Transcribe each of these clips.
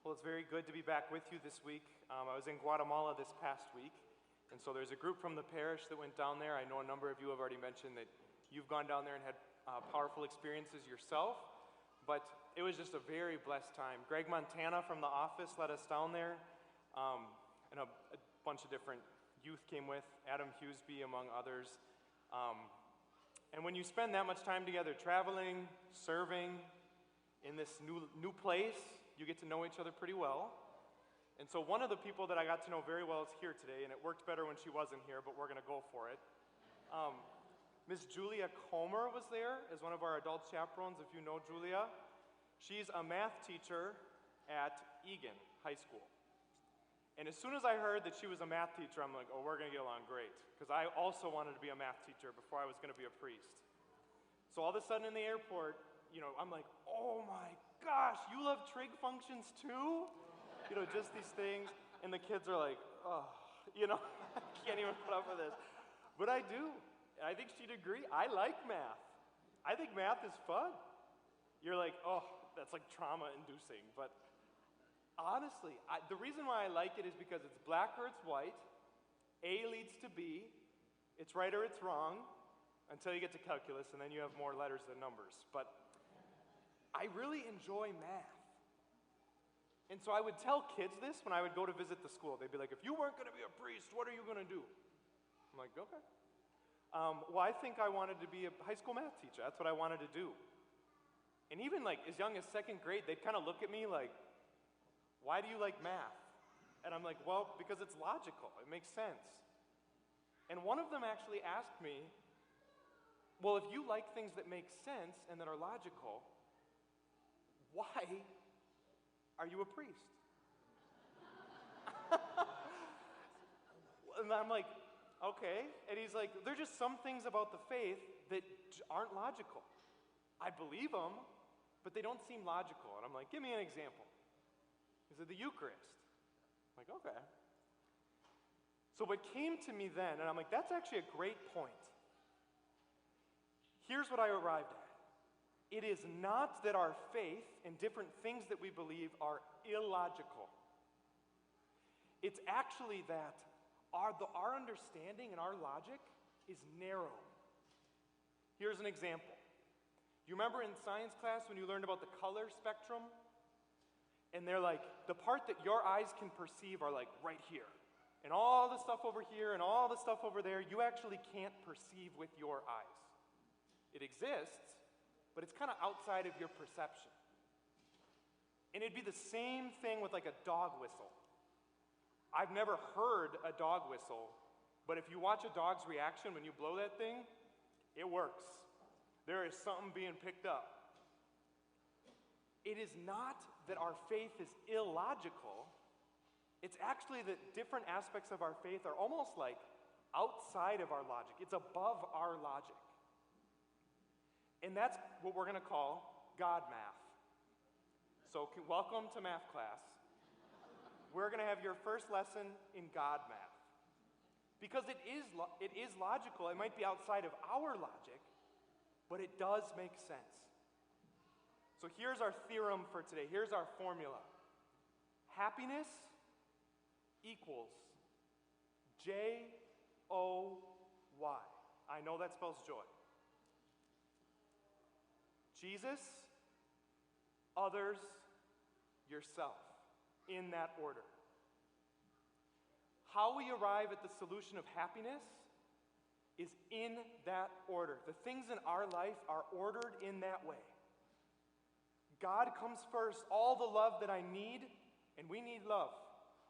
Well, it's very good to be back with you this week. I was in Guatemala this past week, and so there's a group from the parish that went down there. I know a number of you have already mentioned that you've gone down there and had powerful experiences yourself, but it was just a very blessed time. Greg Montana from the office led us down there, and a bunch of different youth came with, Adam Hughesby among others. And when you spend that much time together traveling, serving in this new place, you get to know each other pretty well. And so one of the people that I got to know very well is here today, and it worked better when she wasn't here, but we're going to go for it. Miss Julia Comer was there as one of our adult chaperones, if you know Julia. She's a math teacher at Eagan High School. And as soon as I heard that she was a math teacher, I'm like, oh, we're going to get along great. Because I also wanted to be a math teacher before I was going to be a priest. So all of a sudden in the airport, I'm like, oh my gosh, you love trig functions too? Just these things. And the kids are like, oh, I can't even put up with this. But I do. I think she'd agree. I like math. I think math is fun. You're like, oh, that's like trauma-inducing. But honestly, the reason why I like it is because it's black or it's white. A leads to B. It's right or it's wrong until you get to calculus, and then you have more letters than numbers. But I really enjoy math. And so I would tell kids this when I would go to visit the school. They'd be like, if you weren't going to be a priest, what are you going to do? I'm like, okay. Well, I think I wanted to be a high school math teacher. That's what I wanted to do. And even like as young as second grade, they'd kind of look at me like, why do you like math? And I'm like, well, because it's logical. It makes sense. And one of them actually asked me, well, if you like things that make sense and that are logical, why are you a priest? And I'm like, okay. And he's like, there's just some things about the faith that aren't logical. I believe them, but they don't seem logical. And I'm like, give me an example. He said, the Eucharist. I'm like, okay. So what came to me then, and I'm like, that's actually a great point. Here's what I arrived at. It is not that our faith and different things that we believe are illogical. It's actually that our understanding and our logic is narrow. Here's an example. You remember in science class when you learned about the color spectrum? And they're like, the part that your eyes can perceive are like right here. And all the stuff over here and all the stuff over there, you actually can't perceive with your eyes. It exists, but it's kind of outside of your perception. And it'd be the same thing with like a dog whistle. I've never heard a dog whistle, but if you watch a dog's reaction when you blow that thing, it works. There is something being picked up. It is not that our faith is illogical. It's actually that different aspects of our faith are almost like outside of our logic. It's above our logic. And that's what we're going to call God math. So welcome to math class. We're going to have your first lesson in God math. Because it is logical. It might be outside of our logic, but it does make sense. So here's our theorem for today. Here's our formula. Happiness equals Joy. I know that spells joy. Jesus, others, yourself, in that order. How we arrive at the solution of happiness is in that order. The things in our life are ordered in that way. God comes first. All the love that I need, and we need love.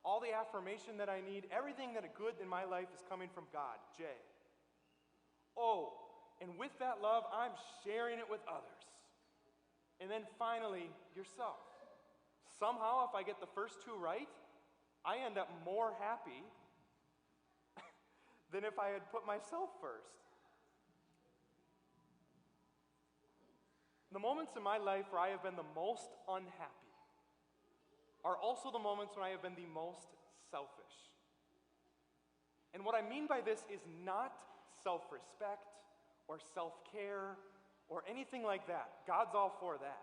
All the affirmation that I need, everything that is good in my life is coming from God, J. O. And with that love, I'm sharing it with others. And then finally, yourself. Somehow, if I get the first two right, I end up more happy than if I had put myself first. The moments in my life where I have been the most unhappy are also the moments when I have been the most selfish. And what I mean by this is not self-respect or self-care or anything like that. God's all for that.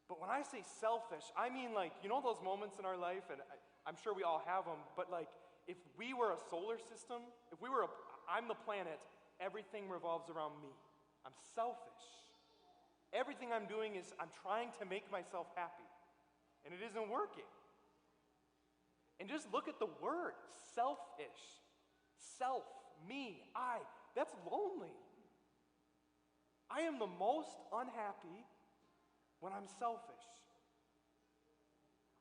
But when I say selfish, I mean like, you know those moments in our life, and I'm sure we all have them, but like if we were a solar system, I'm the planet, everything revolves around me. I'm selfish. Everything I'm doing is I'm trying to make myself happy, and it isn't working. And just look at the word, selfish. Self, me, I. That's lonely. I am the most unhappy when I'm selfish.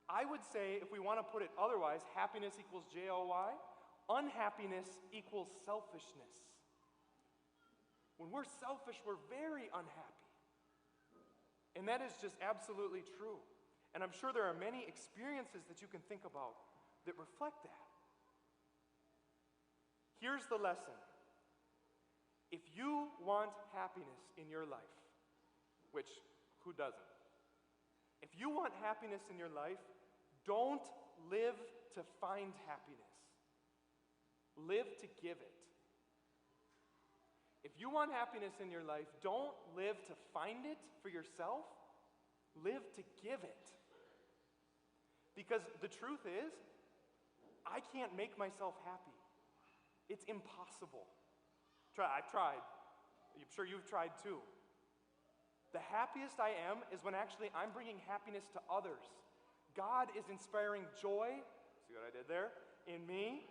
I would say, if we want to put it otherwise, happiness equals joy, unhappiness equals selfishness. When we're selfish, we're very unhappy. And that is just absolutely true. And I'm sure there are many experiences that you can think about that reflect that. Here's the lesson. If you want happiness in your life, which who doesn't? If you want happiness in your life, don't live to find happiness. Live to give it. If you want happiness in your life, don't live to find it for yourself. Live to give it. Because the truth is, I can't make myself happy. It's impossible. I've tried. I'm sure you've tried too. The happiest I am is when actually I'm bringing happiness to others. God is inspiring joy, see what I did there, in me,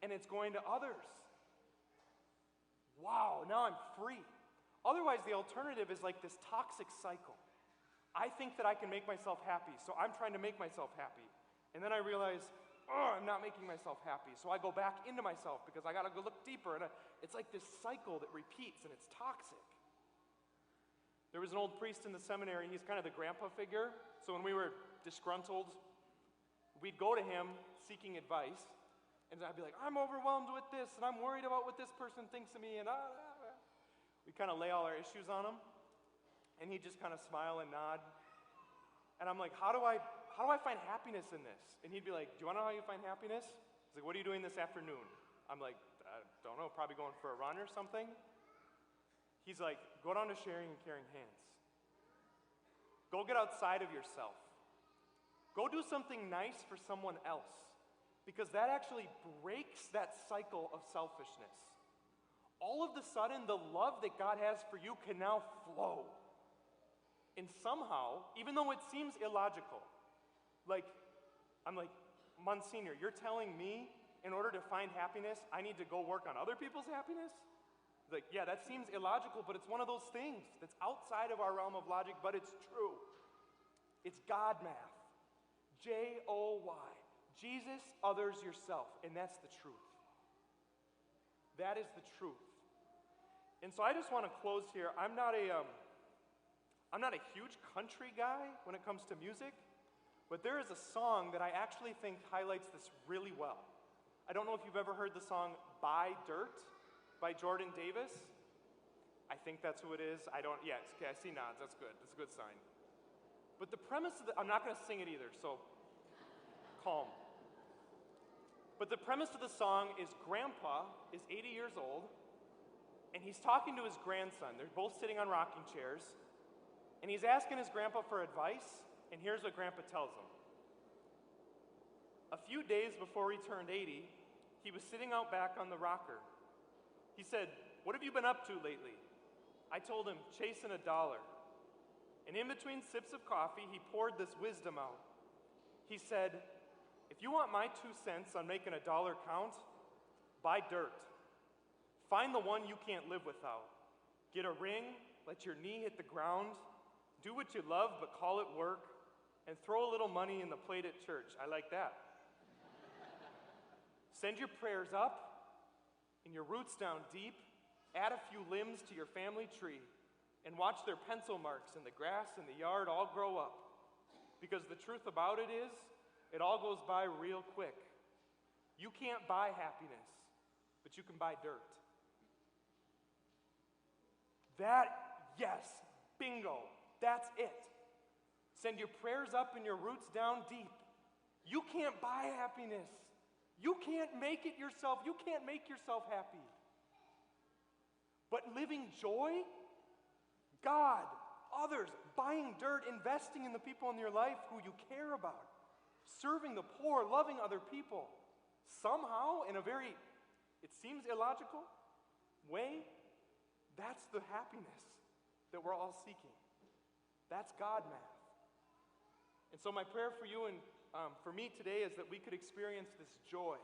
and it's going to others. Wow, now I'm free. Otherwise, the alternative is like this toxic cycle. I think that I can make myself happy, so I'm trying to make myself happy. And then I realize, I'm not making myself happy. So I go back into myself because I got to go look deeper. And it's like this cycle that repeats, and it's toxic. There was an old priest in the seminary. He's kind of the grandpa figure. So when we were disgruntled, we'd go to him seeking advice. And I'd be like, I'm overwhelmed with this, and I'm worried about what this person thinks of me. And we kind of lay all our issues on him. And he'd just kind of smile and nod. And I'm like, how do I find happiness in this? And he'd be like, do you want to know how you find happiness? He's like, what are you doing this afternoon? I'm like, I don't know, probably going for a run or something. He's like, go down to sharing and caring hands. Go get outside of yourself. Go do something nice for someone else. Because that actually breaks that cycle of selfishness. All of a sudden, the love that God has for you can now flow. And somehow, even though it seems illogical, I'm like, Monsignor, you're telling me in order to find happiness, I need to go work on other people's happiness? Like, yeah, that seems illogical, but it's one of those things that's outside of our realm of logic, but it's true. It's God math. J-O-Y. Jesus, others, yourself. And that's the truth. That is the truth. And so I just want to close here. I'm not a huge country guy when it comes to music, but there is a song that I actually think highlights this really well. I don't know if you've ever heard the song Buy Dirt by Jordan Davis. I think that's who it is. Yeah, it's okay, I see nods, that's good. That's a good sign. But the premise of I'm not going to sing it either, so calm. But the premise of the song is Grandpa is 80 years old, and he's talking to his grandson. They're both sitting on rocking chairs, and he's asking his grandpa for advice, and here's what Grandpa tells him. A few days before he turned 80, he was sitting out back on the rocker. He said, "What have you been up to lately?" I told him, "Chasing $1." And in between sips of coffee, he poured this wisdom out. He said, "If you want my 2 cents on making $1 count, buy dirt. Find the one you can't live without. Get a ring, let your knee hit the ground, do what you love but call it work, and throw a little money in the plate at church." I like that. Send your prayers up and your roots down deep, add a few limbs to your family tree, and watch their pencil marks in the grass and the yard all grow up. Because the truth about it is, it all goes by real quick. You can't buy happiness, but you can buy dirt. Yes, bingo, that's it. Send your prayers up and your roots down deep. You can't buy happiness. You can't make it yourself. You can't make yourself happy. But living joy, God others, buying dirt, investing in the people in your life who you care about, serving the poor, loving other people, somehow in a very, it seems illogical way, that's the happiness that we're all seeking. That's God math. And so my prayer for you and for me today is that we could experience this joy,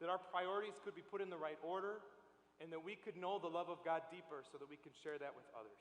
that our priorities could be put in the right order, and that we could know the love of God deeper so that we can share that with others.